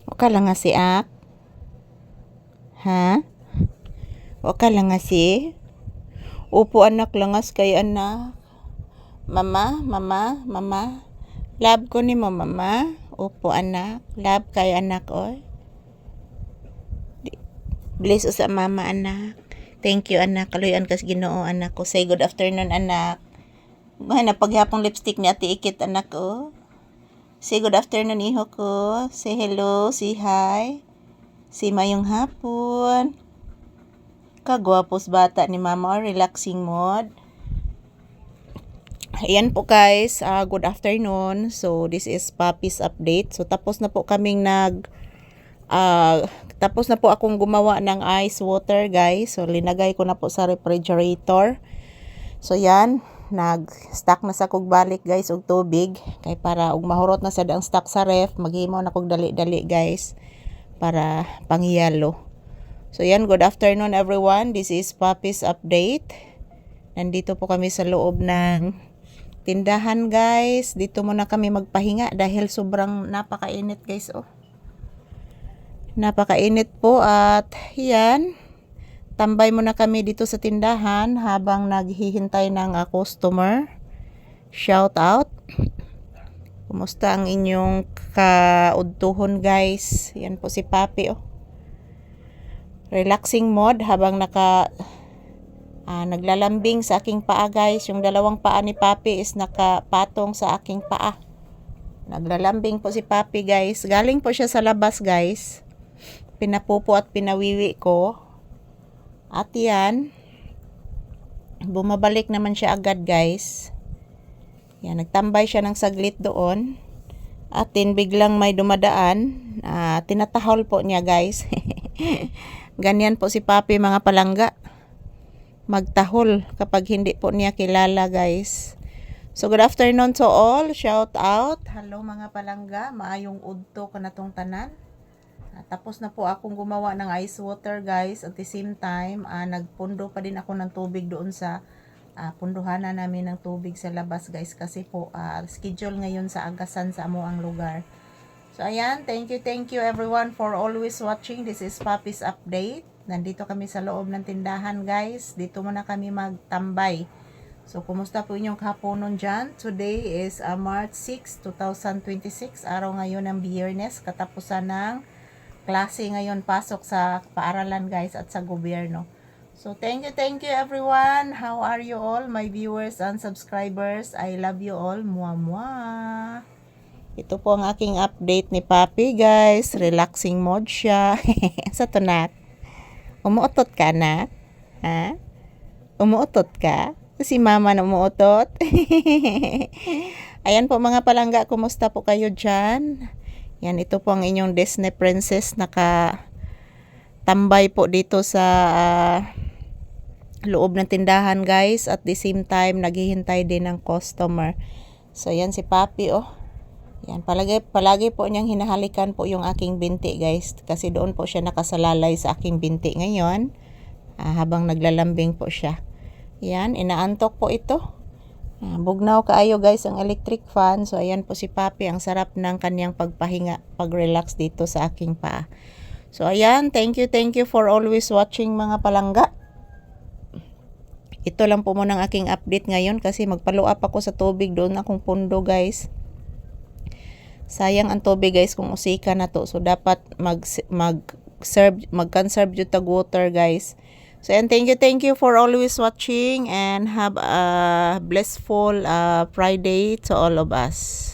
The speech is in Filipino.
Waka lang nga si Ak. Ha? Waka lang nga si. Upo anak langas kay anak. Mama, mama, mama. Love ko ni mo mama. Upo anak. Love kay anak oy. Bless sa mama anak. Thank you anak. Kaluyan kas Ginoo anak ko. Say good afternoon anak. Mahana paghapong lipstick ni Ate Ikit anak ko. Say good afternoon iho ko. Say hello, say hi. Say mayong hapon. Kagwapos bata ni mama, relaxing mode. Ayan po guys, good afternoon. So this is Papi's update. So tapos na po kaming tapos na po akong gumawa ng ice water guys. So linagay ko na po sa refrigerator. So yan, nag-stock na sa kog balik guys og tubig kay para og mahurot na sad ang stock sa ref, maghimo na kog dali-dali guys para panghiyalo. So yan, good afternoon everyone. This is Papi's update. Nandito po kami sa loob ng tindahan guys. Dito muna kami magpahinga dahil sobrang napakainit guys oh. Napakainit po at yan. Tambay muna kami dito sa tindahan habang naghihintay ng customer. Shout out. Kumusta ang inyong kaudtuhon guys? Yan po si Papi oh. Relaxing mode habang naglalambing sa aking paa guys. Yung dalawang paa ni Papi is nakapatong sa aking paa. Naglalambing po si Papi guys. Galing po siya sa labas guys. Pinapupo at pinawiwi ko. At yan, bumabalik naman siya agad guys. Yan, nagtambay siya ng saglit doon. At din biglang may dumadaan. Tinatahol po niya guys. Ganyan po si Papi mga palangga. Magtahol kapag hindi po niya kilala guys. So good afternoon to all. Shout out. Hello mga palangga. Maayong udto ka na tong tanan. Tapos na po akong gumawa ng ice water guys. At the same time, nagpundo pa din ako ng tubig doon sa punduhanan namin ng tubig sa labas guys. Kasi po schedule ngayon sa agasan sa amuang lugar. So ayan, thank you everyone for always watching. This is Papi's update. Nandito kami sa loob ng tindahan guys. Dito muna kami magtambay. So kumusta po inyong kahaponon dyan? Today is March 6, 2026. Araw ngayon ng Biyernes. Katapusan ng klase ngayon, pasok sa paaralan guys at sa gobyerno. So thank you everyone. How are you all my viewers and subscribers? I love you all. Mwah mwah. Ito po ang aking update ni Papi guys. Relaxing mode siya. Sa tunak. Umuutot ka na? Ha? Umuutot ka? Si mama na umuutot. Ayan po mga palangga. Kumusta po kayo dyan? Yan, ito po ang inyong Disney princess. Nakatambay po dito sa loob ng tindahan guys. At the same time, naghihintay din ng customer. So yan si Papi oh. Yan, palagi po niyang hinahalikan po yung aking binti guys. Kasi doon po siya nakasalalay sa aking binti ngayon. Habang naglalambing po siya. Yan, inaantok po ito. Bugnaw kaayo guys ang electric fan. So ayan po si Papi. Ang sarap ng kanyang pagpahinga, pag-relax dito sa aking paa. So ayan, thank you for always watching mga palangga. Ito lang po muna ang aking update ngayon. Kasi magpalo up ako sa tubig doon akong pundo guys. Sayang ang tubig guys kung usika na to. So dapat mag-conserve yung tag water guys. So and thank you for always watching and have a blissful Friday to all of us.